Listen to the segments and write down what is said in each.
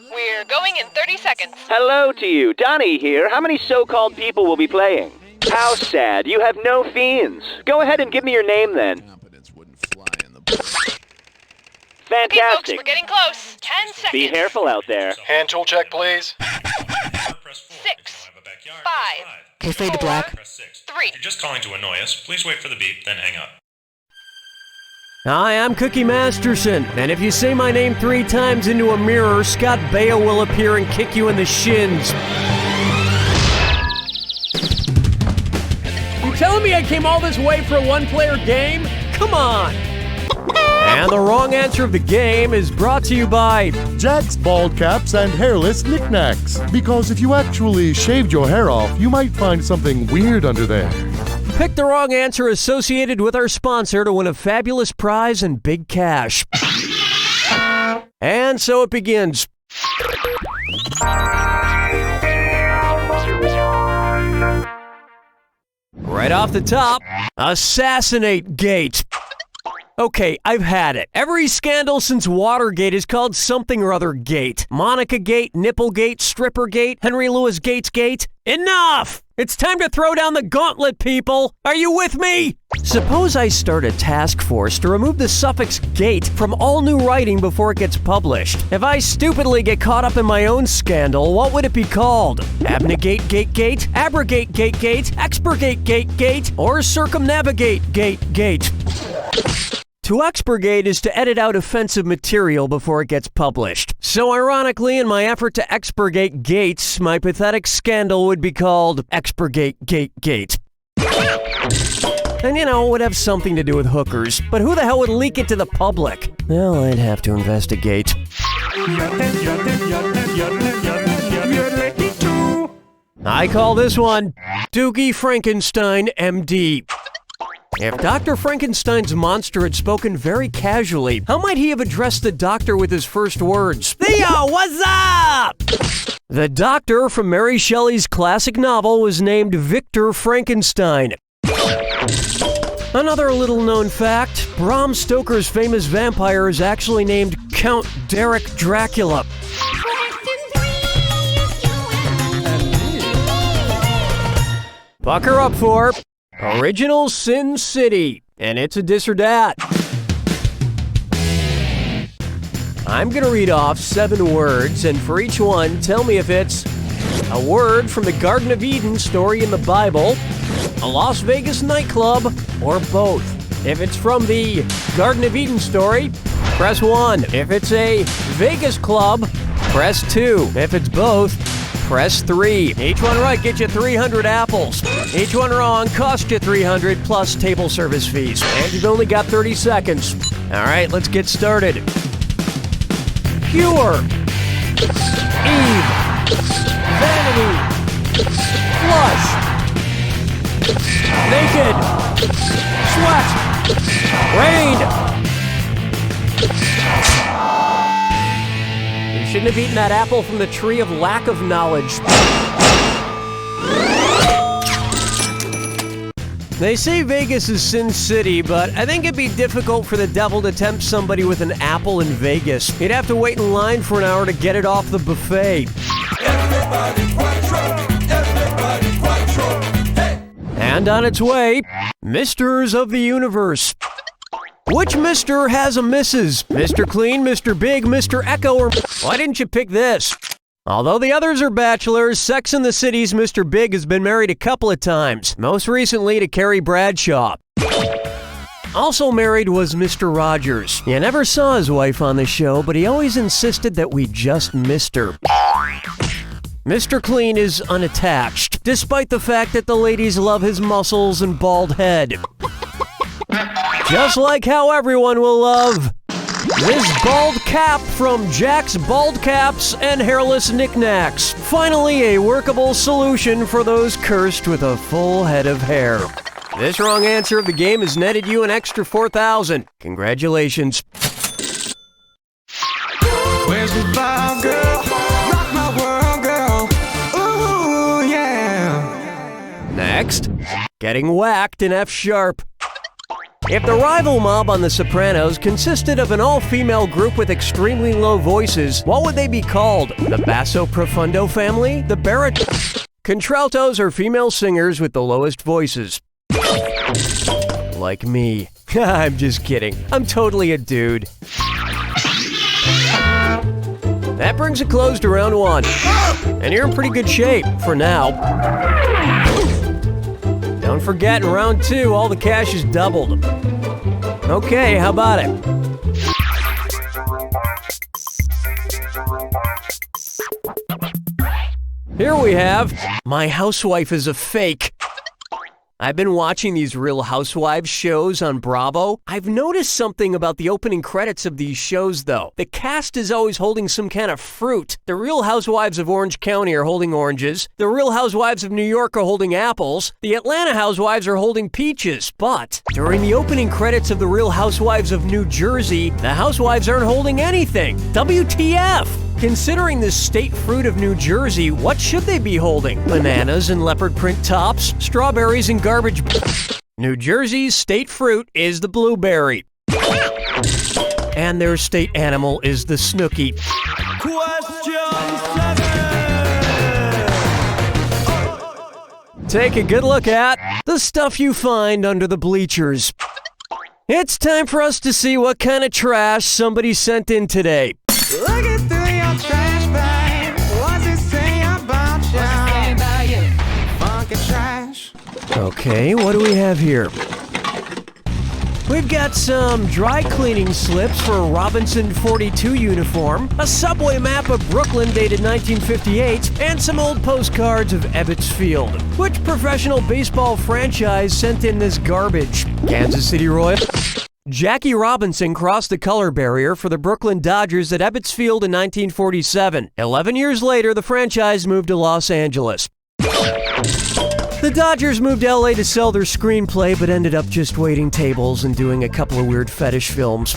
We're going in 30 seconds. Hello to you, Donnie here. How many so-called people will be playing? How sad, you have no fiends. Go ahead and give me your name then. Fantastic. Okay, folks, we're getting close. 10 seconds. Be careful out there. Hand tool check, please. 6, 5, Okay, fade to black. 3. If you're just calling to annoy us, please wait for the beep, then hang up. Hi, I'm Cookie Masterson, and if you say my name 3 times into a mirror, Scott Baio will appear and kick you in the shins. You telling me I came all this way for a one-player game? Come on! And the wrong answer of the game is brought to you by Jack's Bald Caps and Hairless Knick-Knacks. Because if you actually shaved your hair off, you might find something weird under there. Pick the wrong answer associated with our sponsor to win a fabulous prize and big cash. And so it begins. Right off the top, Assassinate Gate. Okay, I've had it. Every scandal since Watergate is called something or other gate. Monica Gate, Nipplegate, Stripper Gate, Henry Louis Gates Gate. Enough! It's time to throw down the gauntlet, people! Are you with me? Suppose I start a task force to remove the suffix gate from all new writing before it gets published. If I stupidly get caught up in my own scandal, what would it be called? Abnegate Gate Gate? Abrogate Gate Gate? Expurgate Gate Gate? Or circumnavigate Gate Gate? To expurgate is to edit out offensive material before it gets published. So ironically, in my effort to expurgate gates, my pathetic scandal would be called Expurgate Gate Gate. And you know, it would have something to do with hookers, but who the hell would leak it to the public? Well, I'd have to investigate. I call this one Doogie Frankenstein, MD. If Dr. Frankenstein's monster had spoken very casually, how might he have addressed the doctor with his first words? Theo, what's up? The doctor from Mary Shelley's classic novel was named Victor Frankenstein. Another little-known fact, Bram Stoker's famous vampire is actually named Count Derek Dracula. Bucker up for Original Sin City, and it's a dis or dat. I'm gonna read off 7 words, and for each one, tell me if it's a word from the Garden of Eden story in the Bible, a Las Vegas nightclub, or both. If it's from the Garden of Eden story, press 1. If it's a Vegas club, press 2. If it's both, press 3. Each one right gets you 300 apples. Each one wrong cost you 300 plus table service fees. And you've only got 30 seconds. All right, let's get started. Pure. Eve. Vanity. Flush. Naked. Sweat. Rain. You shouldn't have eaten that apple from the tree of lack of knowledge. They say Vegas is Sin City, but I think it'd be difficult for the devil to tempt somebody with an apple in Vegas. He'd have to wait in line for an hour to get it off the buffet. Everybody quattro, everybody quattro, hey. And on its way, Misters of the Universe. Which Mister has a Mrs.? Mr. Clean, Mr. Big, Mr. Echo, or why didn't you pick this? Although the others are bachelors, Sex and the City's Mr. Big has been married a couple of times, most recently to Carrie Bradshaw. Also married was Mr. Rogers. You never saw his wife on the show, but he always insisted that we just missed her. Mr. Clean is unattached, despite the fact that the ladies love his muscles and bald head. Just like how everyone will love this bald cap from Jack's Bald Caps and Hairless Knick-Knacks. Finally, a workable solution for those cursed with a full head of hair. This wrong answer of the game has netted you an extra 4,000. Congratulations. Where's the vibe, girl? Rock my world, girl. Ooh, yeah. Next, getting whacked in F sharp. If the rival mob on The Sopranos consisted of an all-female group with extremely low voices, what would they be called? The Basso Profundo family? The Contraltos are female singers with the lowest voices. Like me. I'm just kidding. I'm totally a dude. That brings a close to round 1. And you're in pretty good shape, for now. Don't forget, in round 2, all the cash is doubled. Okay, how about it? Here we have, My Housewife is a Fake. I've been watching these Real Housewives shows on Bravo. I've noticed something about the opening credits of these shows, though. The cast is always holding some kind of fruit. The Real Housewives of Orange County are holding oranges. The Real Housewives of New York are holding apples. The Atlanta Housewives are holding peaches. But during the opening credits of the Real Housewives of New Jersey, the housewives aren't holding anything. WTF? Considering the state fruit of New Jersey, what should they be holding? Bananas and leopard print tops? Strawberries and garbage? New Jersey's state fruit is the blueberry. And their state animal is the snooki. Take a good look at the stuff you find under the bleachers. It's time for us to see what kind of trash somebody sent in today. Looking through your trash bag, what's it say about you? Funky trash. Okay, what do we have here? We've got some dry cleaning slips for a Robinson 42 uniform, a subway map of Brooklyn dated 1958, and some old postcards of Ebbets Field. Which professional baseball franchise sent in this garbage? Kansas City Royals? Jackie Robinson crossed the color barrier for the Brooklyn Dodgers at Ebbets Field in 1947. 11 years later, the franchise moved to Los Angeles. The Dodgers moved to LA to sell their screenplay, but ended up just waiting tables and doing a couple of weird fetish films.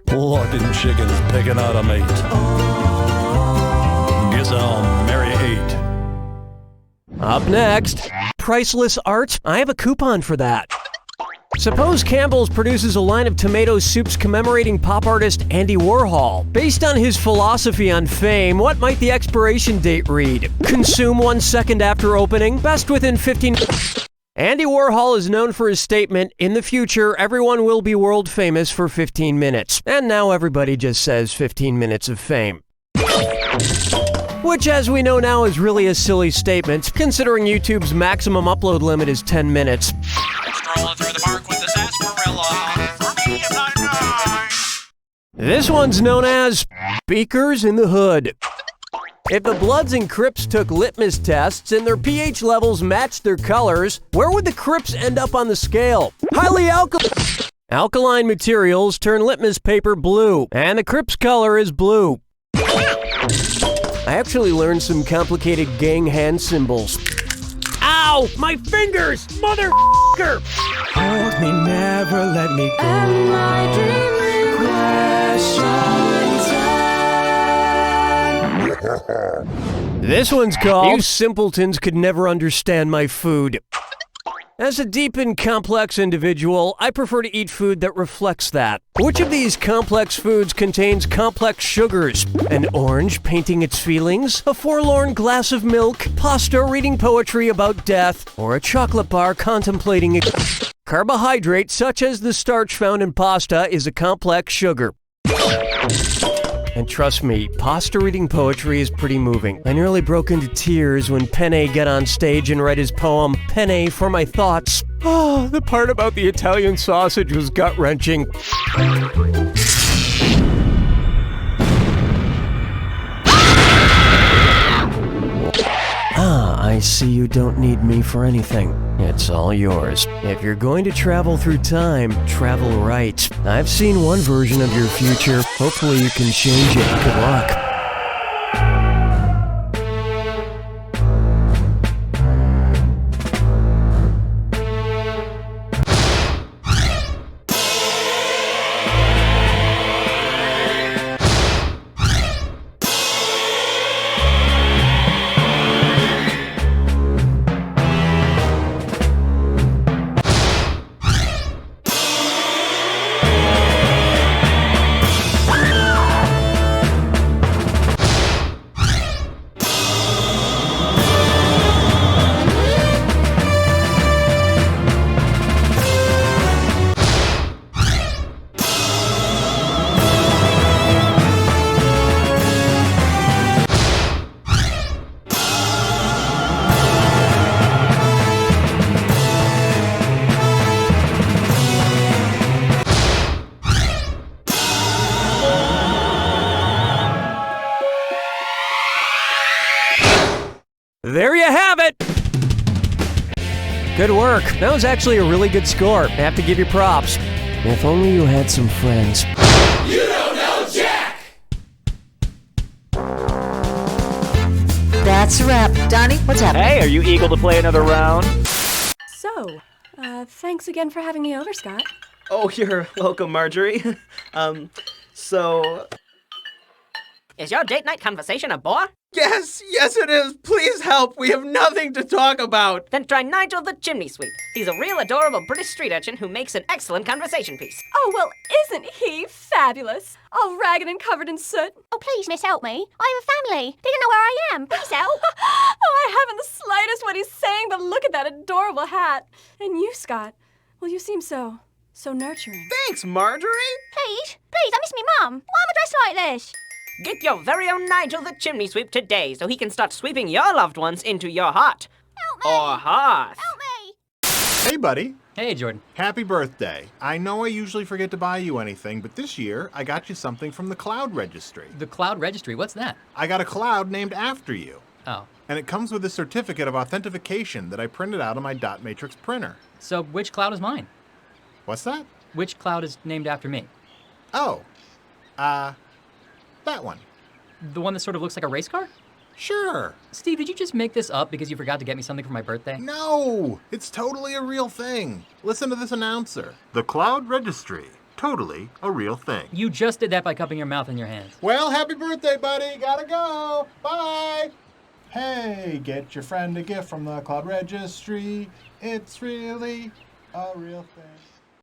Plucking chickens, picking out a mate. Guess I'll marry 8. Up next, priceless art. I have a coupon for that. Suppose Campbell's produces a line of tomato soups commemorating pop artist Andy Warhol. Based on his philosophy on fame, what might the expiration date read? Consume 1 second after opening, best within 15... Andy Warhol is known for his statement, in the future, everyone will be world famous for 15 minutes. And now everybody just says 15 minutes of fame. Which, as we know now, is really a silly statement, considering YouTube's maximum upload limit is 10 minutes. Strolling through the park with the sarsaparilla. For me, This one's known as Beakers in the Hood. If the Bloods and Crips took litmus tests and their pH levels matched their colors, where would the Crips end up on the scale? Highly alkaline materials turn litmus paper blue, and the Crips' color is blue. I actually learned some complicated gang hand symbols. Ow! My fingers! Mother***er! Hold me, never let me go. Am I dreaming? This one's called You Simpletons Could Never Understand My Food. As a deep and complex individual, I prefer to eat food that reflects that. Which of these complex foods contains complex sugars? An orange painting its feelings? A forlorn glass of milk? Pasta reading poetry about death? Or a chocolate bar contemplating it? Carbohydrate, such as the starch found in pasta, is a complex sugar. And trust me, pasta reading poetry is pretty moving. I nearly broke into tears when Penne got on stage and read his poem, Penne for My Thoughts. Oh, the part about the Italian sausage was gut-wrenching. I see you don't need me for anything. It's all yours. If you're going to travel through time, travel right. I've seen one version of your future. Hopefully you can change it. Good luck. There you have it! Good work. That was actually a really good score. I have to give you props. If only you had some friends. You don't know Jack! That's a wrap. Donnie, what's happening? Hey, are you eager to play another round? So, thanks again for having me over, Scott. Oh, you're welcome, Marjorie. So... Is your date night conversation a bore? Yes it is! Please help! We have nothing to talk about! Then try Nigel the Chimney Sweep. He's a real adorable British street urchin who makes an excellent conversation piece. Oh, well, isn't he fabulous? All ragged and covered in soot. Oh, please, miss, help me. I have a family. They don't know where I am. Please help. Oh, I haven't the slightest what he's saying, but look at that adorable hat. And you, Scott, well, you seem so nurturing. Thanks, Marjorie! Please, I miss me mum. Why am I dressed like this? Get your very own Nigel the Chimney Sweep today so he can start sweeping your loved ones into your heart. Help me. Or hearth. Help me. Hey, buddy. Hey, Jordan. Happy birthday. I know I usually forget to buy you anything, but this year I got you something from the Cloud Registry. The Cloud Registry? What's that? I got a cloud named after you. Oh. And it comes with a certificate of authentication that I printed out on my dot matrix printer. So which cloud is mine? What's that? Which cloud is named after me? Oh. That one. The one that sort of looks like a race car? Sure. Steve, did you just make this up because you forgot to get me something for my birthday? No! It's totally a real thing. Listen to this announcer. The Cloud Registry. Totally a real thing. You just did that by cupping your mouth in your hands. Well, happy birthday, buddy. Gotta go. Bye. Hey, get your friend a gift from the Cloud Registry. It's really a real thing.